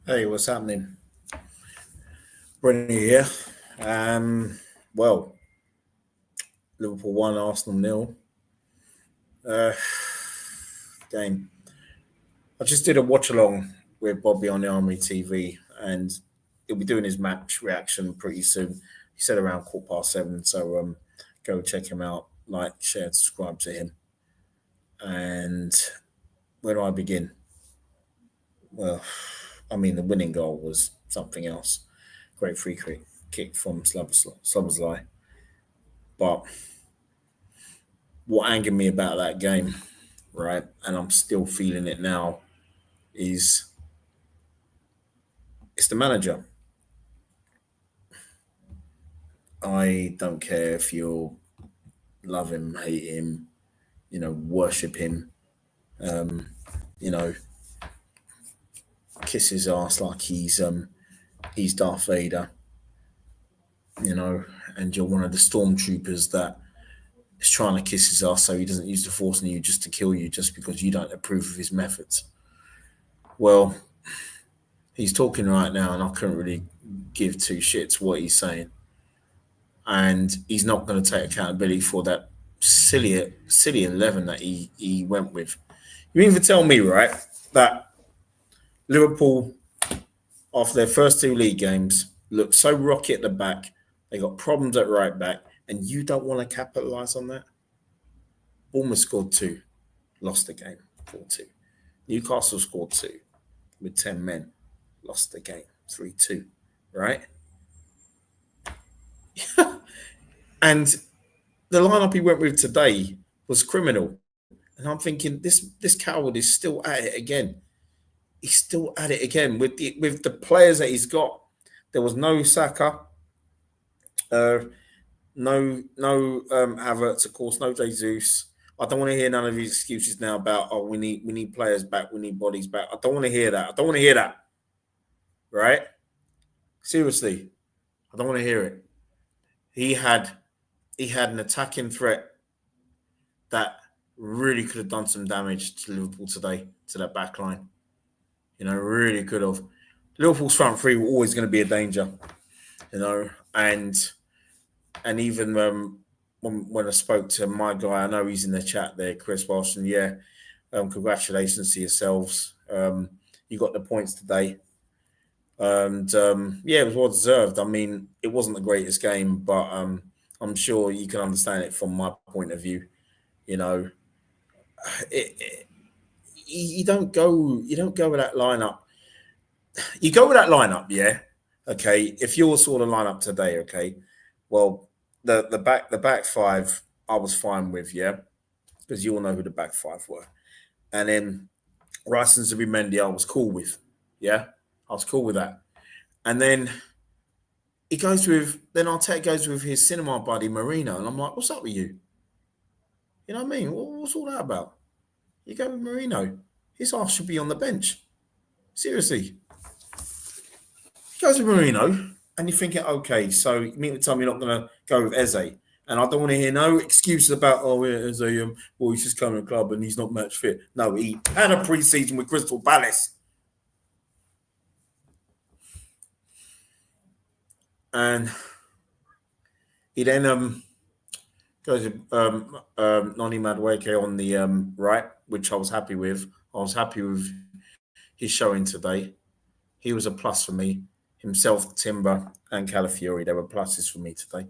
Hey, what's happening? Brendan here. Well, Liverpool 1, Arsenal nil. Uh, game. I just did a watch along with Bobby on the Armory TV, and he'll be doing his match reaction pretty soon. He said around 7:15, so go check him out. Like, share, subscribe to him. And where do I begin? Well, I mean, the winning goal was something else. Great free kick from Slobosly. But what angered me about that game, right, and I'm still feeling it now, is it's the manager. I don't care if you love him, hate him, worship him, um, you know, kiss his ass like he's Darth Vader, and you're one of the stormtroopers that is trying to kiss his ass so he doesn't use the force on you just to kill you just because you don't approve of his methods. Well, he's talking right now, and I couldn't really give two shits what he's saying. And he's not going to take accountability for that silly 11 that he went with. You even tell me, right, that Liverpool, after their first two league games, looked so rocky at the back, they got problems at right back, and you don't want to capitalise on that? Bournemouth scored two, lost the game 4-2. Newcastle scored two with 10 men, lost the game 3-2, right? And the lineup he went with today was criminal. And I'm thinking, this coward is still at it again. He's still at it again with the players that he's got. There was no Saka, no Havertz, of course, no Jesus. I don't want to hear none of these excuses now about we need players back, we need bodies back. I don't want to hear that. I don't want to hear that. Right? Seriously, I don't want to hear it. He had an attacking threat that really could have done some damage to Liverpool today, to that back line. Really could have. Liverpool's front three were always going to be a danger, and even when I spoke to my guy, I know he's in the chat there, Chris Boston. Yeah, congratulations to yourselves. You got the points today, and yeah, it was well deserved. I mean, it wasn't the greatest game, but I'm sure you can understand it from my point of view. You don't go with that lineup. You go with that lineup, yeah. Okay, if you saw the lineup today, okay, well, the back five I was fine with, yeah, because you all know who the back five were, and then Rice and Zubimendi I was cool with, yeah, I was cool with that, and then Arteta goes with his cinema buddy Marino, and I'm like, what's up with you? You know what I mean? What's all that about? You go with Marino, his ass should be on the bench. Seriously. He goes with Marino, and you're thinking, okay, so you mean to tell me you're not going to go with Eze? And I don't want to hear no excuses about, Eze, well, he's just coming to the club and he's not match fit. No, he had a pre-season with Crystal Palace. And he then goes with Noni Madueke on the right, which I was happy with. I was happy with his showing today. He was a plus for me. Himself, Timber, and Calafiori, they were pluses for me today.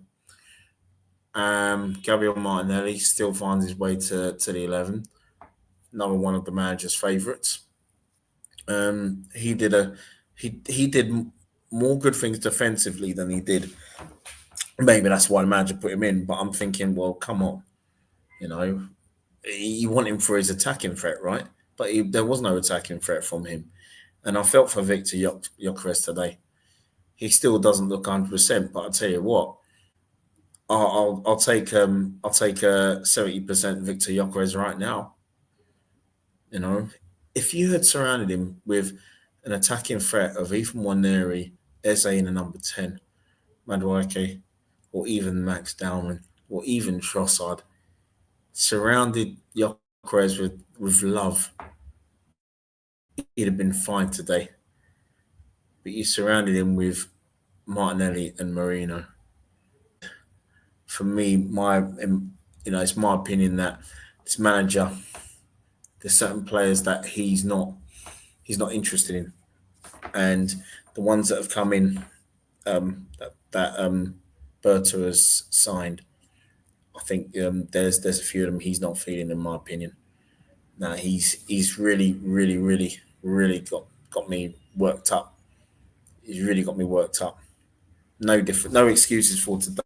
Gabriel Martinelli still finds his way to the 11. Another one of the manager's favourites. He did more good things defensively than he did. Maybe that's why the manager put him in. But I'm thinking, well, come on, you want him for his attacking threat, right? But there was no attacking threat from him, and I felt for Victor Gyökeres today. He still doesn't look 100%, but I'll tell you what, I'll take 70% Victor Gyökeres right now. If you had surrounded him with an attacking threat of even Waneri, Eze in the number 10, Madueke, or even Max Dowman, or even Trossard, surrounded Gyökeres with love, he'd have been fine today. but you surrounded him with Martinelli and Marino. For me, it's my opinion that this manager, there's certain players that he's not interested in, and the ones that have come in that Berta has signed, I think there's a few of them he's not feeling, in my opinion. Now he's really got me worked up. He's really got me worked up. No excuses for today.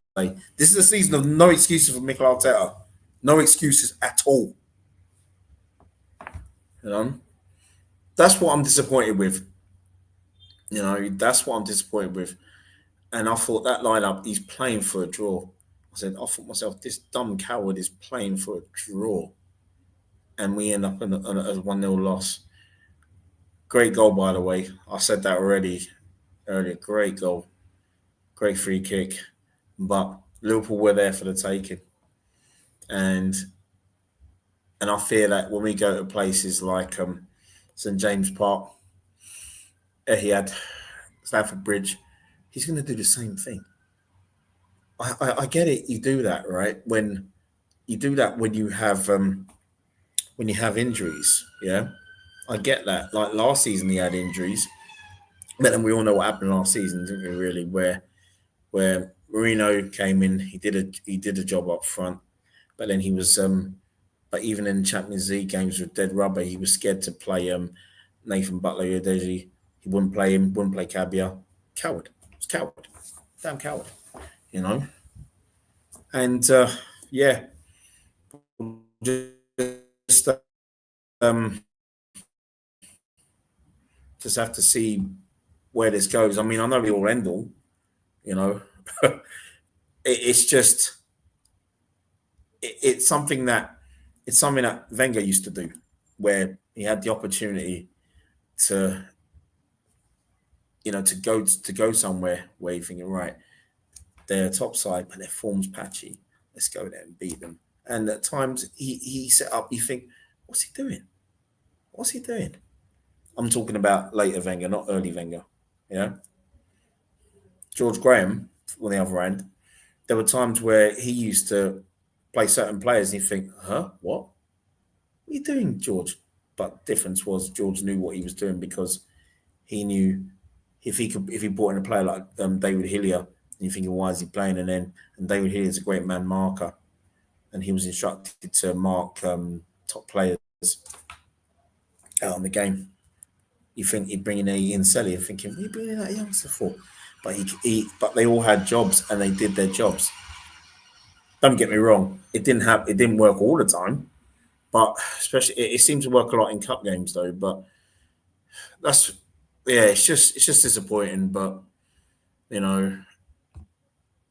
This is a season of no excuses for Mikel Arteta. No excuses at all. You know, that's what I'm disappointed with. That's what I'm disappointed with. And I thought that lineup, he's playing for a draw. I thought myself, this dumb coward is playing for a draw, and we end up in a 1-0 loss. Great goal, by the way. I said that already earlier. Great goal, great free kick, but Liverpool were there for the taking, and I fear that when we go to places like St James Park, Etihad, Stamford Bridge, he's going to do the same thing. I get it. You do that, right? When you do that when you have injuries, yeah. I get that. Like last season, he had injuries, but then we all know what happened last season, didn't we? Really, where Marino came in, he did a job up front, but then he was but even in Champions League games with dead rubber, he was scared to play Nathan Butler Udeji. He wouldn't play him, wouldn't play Cabia. Coward. It's coward. Damn coward. You know? And yeah, just um just have to see where this goes. I mean, I know we all end all, you know. It's just it's something that Wenger used to do, where he had the opportunity to to go somewhere where you're thinking, right, they're a top side, but their form's patchy. Let's go there and beat them. And at times he set up, you think, what's he doing? What's he doing? I'm talking about later Wenger, not early Wenger. Yeah. George Graham, on the other hand, there were times where he used to play certain players and you think, huh, what? What are you doing, George? But the difference was George knew what he was doing, because he knew if he brought in a player like David Hillier, and you're thinking, why is he playing? And David Hillier is a great man marker, and he was instructed to mark top players out on the game. You think he'd bring in Ian Selly, you're thinking, what are you bringing in that youngster for? But but they all had jobs and they did their jobs. Don't get me wrong, it didn't work all the time, but especially it seemed to work a lot in cup games though. But that's it's just disappointing. But you know,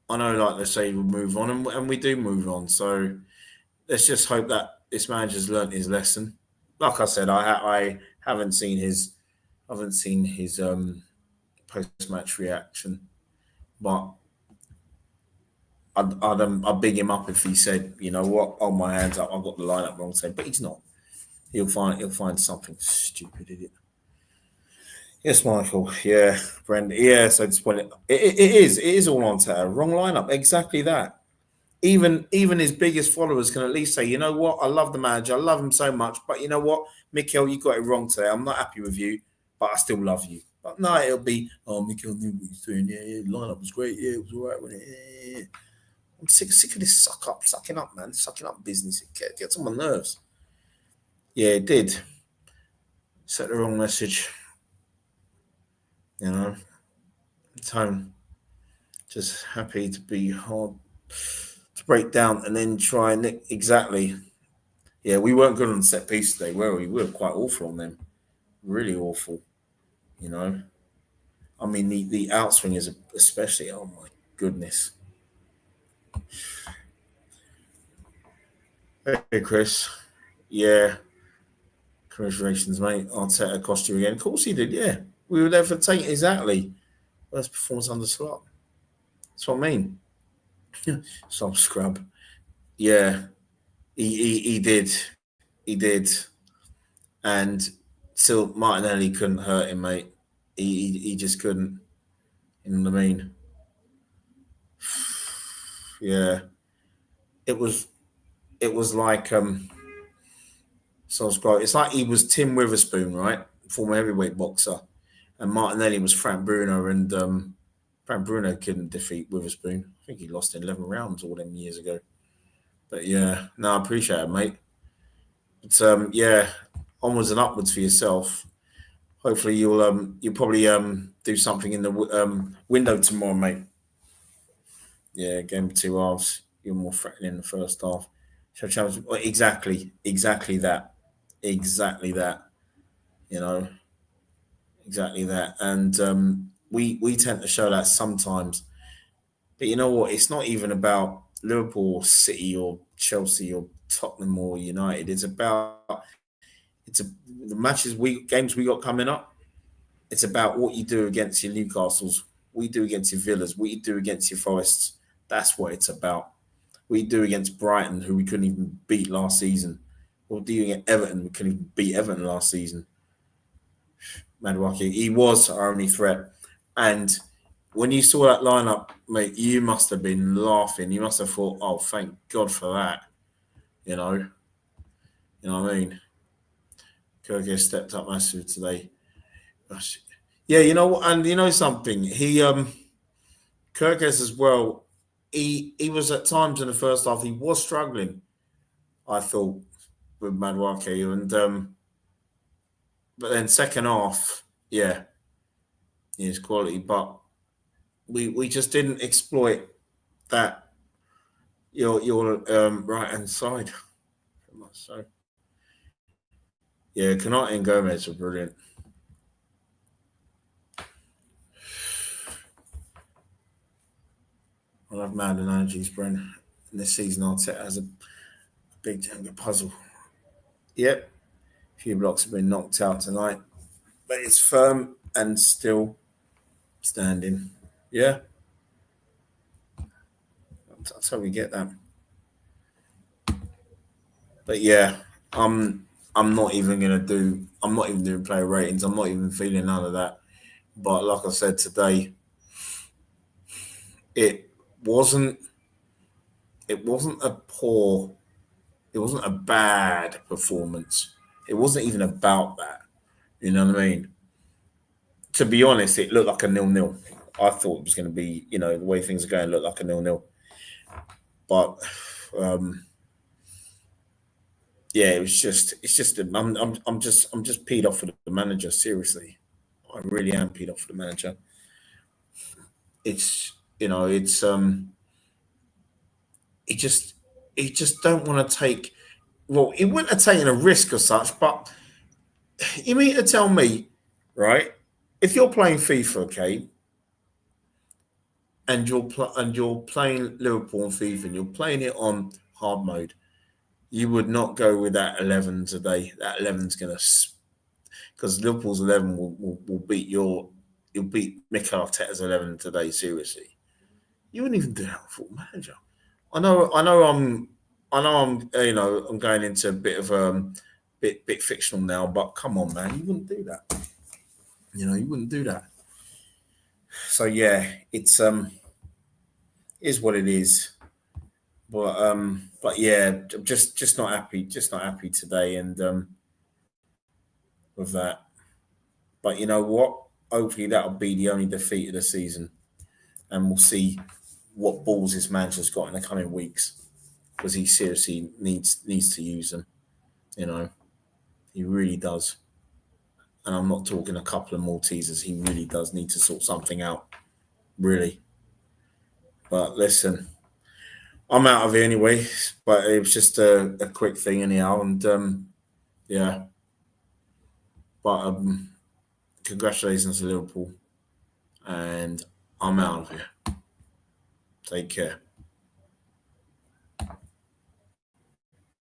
I know, like they say, we'll move on, and we do move on. So let's just hope that this manager's learnt his lesson. Like I said, I haven't seen his post match reaction, but I'd big him up if he said, you know what, hold my hands up, I've got the lineup wrong. But he's not. He'll find something stupid, idiot. Yes, Michael. Yeah, Brendan. Yeah, so disappointed. It is all on Twitter. Wrong lineup. Exactly that. Even his biggest followers can at least say, you know what, I love the manager, I love him so much, but you know what, Mikel, you got it wrong today. I'm not happy with you, but I still love you. But no, it'll be, oh, Mikel knew what he's doing. Yeah, the lineup was great. Yeah, it was all right with it. Yeah. I'm sick of this sucking up, man, sucking up business. It gets on my nerves. Yeah, it did. Set the wrong message. You know, time. Just happy to be hard to break down and then try and exactly. Yeah, we weren't good on set piece today, were we? We were quite awful on them. Really awful. You know, I mean the outswingers especially. Oh my goodness. Hey Chris. Yeah. Congratulations, mate. Arteta cost you again. Of course he did. Yeah, we were there for the take. Exactly. Worst performance under slot. That's what I mean. Some scrub. Yeah, he did. He did. And still, Martinelli couldn't hurt him, mate. He just couldn't. You know what I mean? Yeah. It was it was like so it's great. It's like he was Tim Witherspoon, right? Former heavyweight boxer. And Martinelli was Frank Bruno, and Frank Bruno couldn't defeat Witherspoon. I think he lost in 11 rounds all them years ago. But yeah, no, I appreciate it, mate. But yeah, onwards and upwards for yourself. Hopefully you'll probably do something in the window tomorrow, mate. Yeah, game of two halves. You're more threatening in the first half. Well, exactly that, exactly that. You know, exactly that. And we tend to show that sometimes. But you know what? It's not even about Liverpool or City or Chelsea or Tottenham or United. It's the matches we games we got coming up. It's about what you do against your Newcastles, what you do against your Villas, what you do against your Forests. That's what it's about. What you do against Brighton, who we couldn't even beat last season. What do you do against Everton? We couldn't even beat Everton last season. Madueke, he was our only threat. And when you saw that lineup, mate, you must have been laughing. You must have thought, "Oh, thank God for that." You know, you know what I mean. Kirk stepped up massive today. Yeah, you know, and you know something. He Kirkes as well. He was at times in the first half. He was struggling. I thought with Madueke, and but then second half, yeah, his quality. But we just didn't exploit that your right hand side. So yeah, Kanate and Gomez are brilliant. I love mad analogies, Bren. And this season, Arteta has a big Jenga puzzle. Yep, a few blocks have been knocked out tonight, but it's firm and still standing. Yeah, I totally get that. But yeah, I'm not even gonna do. I'm not even doing player ratings. I'm not even feeling none of that. But like I said today, it wasn't. It wasn't a poor. It wasn't a bad performance. It wasn't even about that. You know what I mean? To be honest, it looked like a nil-nil. I thought it was going to be, the way things are going, look like a nil-nil. But yeah, it's just, I'm just peed off with the manager. Seriously, I really am peed off with the manager. It's, he just, he just don't want to take. Well, he wouldn't have taken a risk or such, but you mean to tell me, right? If you're playing FIFA, okay, and you're playing Liverpool on FIFA, and you're playing it on hard mode, you would not go with that 11 today. That 11's gonna, because Liverpool's 11 will beat you'll beat Mikel Arteta's 11 today. Seriously, you wouldn't even do that with Football Manager. I know I'm I'm going into a bit of bit fictional now, but come on, man, you wouldn't do that. You wouldn't do that. So yeah, it's is what it is. But yeah, just not happy today, and with that. But you know what? Hopefully that'll be the only defeat of the season, and we'll see what balls this manager's got in the coming weeks, because he seriously needs to use them. You know, he really does. And I'm not talking a couple of Maltesers. He really does need to sort something out, really. But listen, I'm out of here anyway. But it was just a quick thing anyhow, and yeah. But congratulations to Liverpool, and I'm out of here. Take care.